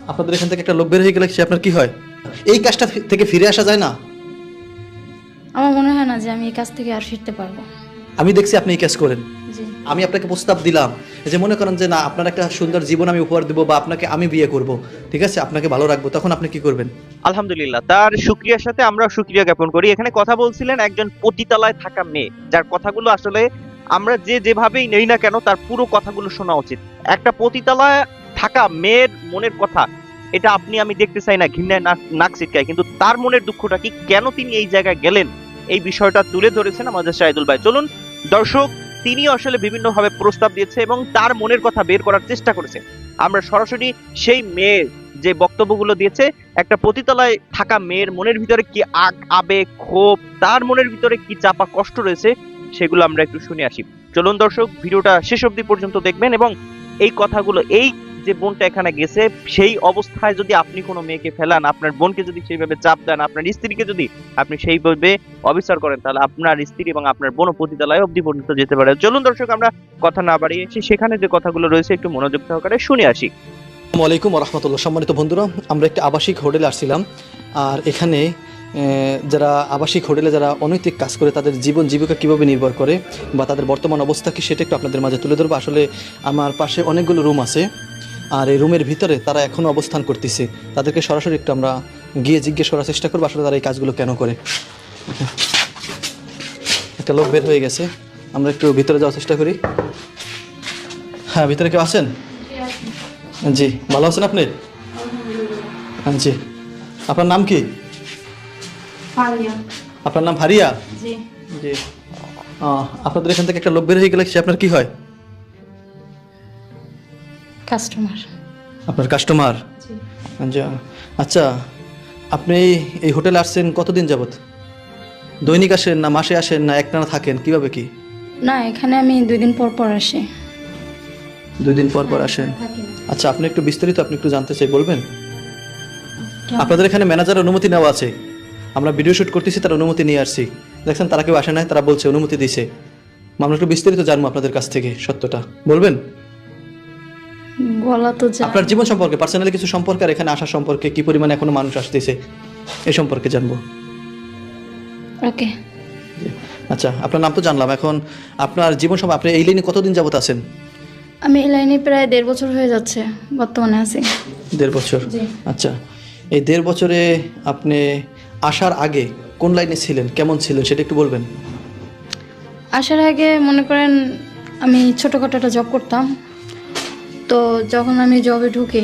আপনাদের এখান থেকে একটা লোক বের হয়ে গেলে সে আপনার কি হয়? এই কাজটা থেকে ফিরে আসা যায় না? আমার মনে হয় না যে আমি এই কাজ থেকে আর ফিরতে পারবো। আমি দেখছি আপনি এই কাজ করেন। জি। আমি আপনাকে প্রস্তাব দিলাম যে মনে করেন যে না, আপনার একটা সুন্দর জীবন আমি উপহার দেবো বা আপনাকে আমি বিয়ে করব, ঠিক আছে, আপনাকে ভালো রাখবো, তখন আপনি কি করবেন? আলহামদুলিল্লাহ, তার শুকরিয়ার সাথে আমরা শুকরিয়া জ্ঞাপন করি। এখানে কথা বলছিলেন একজন পতিতালয় থাকা মেয়ে, যার কথাগুলো আসলে আমরা যে যেভাবেই নেই না কেন তার পুরো কথাগুলো শোনা উচিত। একটা পতিতালয় থাকা মেয়ের মনের কথা, এটা আপনি আমি দেখতে চাই না, ঘৃণায় নাক ছিটকায়, কিন্তু তার মনের দুঃখটা কি, কেন তিনি এই জায়গায় গেলেন, এই বিষয়টা তুলে ধরেছেন আমাদের শাহিদুল ভাই। চলুন দর্শক, তিনি আসলে বিভিন্ন ভাবে প্রস্তাব দিয়েছে এবং তার মনের কথা বের করার চেষ্টা করেছে। আমরা সরাসরি সেই মেয়ের যে বক্তব্যগুলো দিয়েছে, একটা পতিতালয়ে থাকা মেয়ের মনের ভিতরে কি আবেগ, ক্ষোভ, তার মনের ভিতরে কি চাপা কষ্ট রয়েছে, সেগুলো আমরা একটু শুনে আসি। চলুন দর্শক, ভিডিওটা শেষ অবধি পর্যন্ত দেখবেন এবং এই কথাগুলো, এই যে বোনটা এখানে গেছে সেই অবস্থায় যদি আপনি কোনো মেয়েকে ফেলান, আপনার বোনকে যদি সেইভাবে চাপ দেন, আপনার স্ত্রীকে যদি আপনি সেইভাবে অবিচার করেন, তাহলে আপনার স্ত্রী এবং আপনার বোন পতিতালয় অবধি পর্যন্ত যেতে পারে। চলুন দর্শক, আমরা কথা না বাড়িয়ে সেখানে যে কথাগুলো রয়েছে একটু মনোযোগ সহকারে শুনে আসি। আসসালামু আলাইকুম ওয়া রাহমাতুল্লাহ। সম্মানিত বন্ধুরা, আমরা একটা আবাসিক হোটেলে আসছিলাম, আর এখানে যারা আবাসিক হোটেলে যারা অনৈতিক কাজ করে তাদের জীবন জীবিকা কীভাবে নির্ভর করে বা তাদের বর্তমান অবস্থা কি, সেটা একটু আপনাদের মাঝে তুলে ধরবো। আসলে আমার পাশে অনেকগুলো রুম আছে, আর এই রুমের ভিতরে তারা এখনও অবস্থান করতেছে। তাদেরকে সরাসরি একটু আমরা গিয়ে জিজ্ঞেস করার চেষ্টা করবো আসলে তারা এই কাজগুলো কেন করে। একটা লোক বের হয়ে গেছে, আমরা একটু ভিতরে যাওয়ার চেষ্টা করি। হ্যাঁ, ভিতরে কেউ আছেন? জি, ভালো আছেন আপনি? জি। আপনার নাম কি? ফারিয়া। আপনার নাম ফারিয়া? জি। জি। আপনাদের এখান থেকে একটা লোক বের হয়ে গেলে সে আপনার কি হয়? কাস্টমার। আপনার কাস্টমার? জি। আচ্ছা, আপনি এই হোটেলে আসছেন কতদিন যাবত? দৈনিক আসেন না মাসে আসেন না একটানা থাকেন, কিভাবে কি? না, এখানে আমি 2 দিন পর পর আসি। 2 দিন পর পর আসেন? থাকি না। আচ্ছা, আপনি একটু বিস্তারিত আপনি একটু জানতে চাই, বলবেন? কেমন? আপনাদের এখানে ম্যানেজারের অনুমতি নেওয়া আছে, আমরা ভিডিও শুট করতেছি, তার অনুমতি নিয়ে আসছি। দেখছেন তারা কেউ আসে নাই, তারা বলছে অনুমতি দিয়েছে। আমরা একটু বিস্তারিত জানবো আপনাদের কাছ থেকে, সত্যটা বলবেন? বলা তো যায়। আপনার জীবন সম্পর্কে, পার্সোনালি কিছু সম্পর্কে, আর এখানে আসা সম্পর্কে, কি পরিমাণে এখনো মানুষ আসতেছে এই সম্পর্কে জানবো। ওকে। আচ্ছা, আপনার নাম তো জানলাম, এখন আপনার জীবন সম্পর্কে, আপনি এই লাইনে কতদিন যাবত আছেন? আমি এই লাইনে প্রায় 1.5 বছর হয়ে যাচ্ছে, বর্তমানে আছি। 1.5 বছর? জি। আচ্ছা, এই 1.5 বছরে আপনি আসার আগে কোন লাইনে ছিলেন, কেমন ছিলেন, সেটা একটু বলবেন? আসার আগে মনে করেন আমি ছোটোখাটো একটা জব করতাম। তো যখন আমি জবে ঢুকি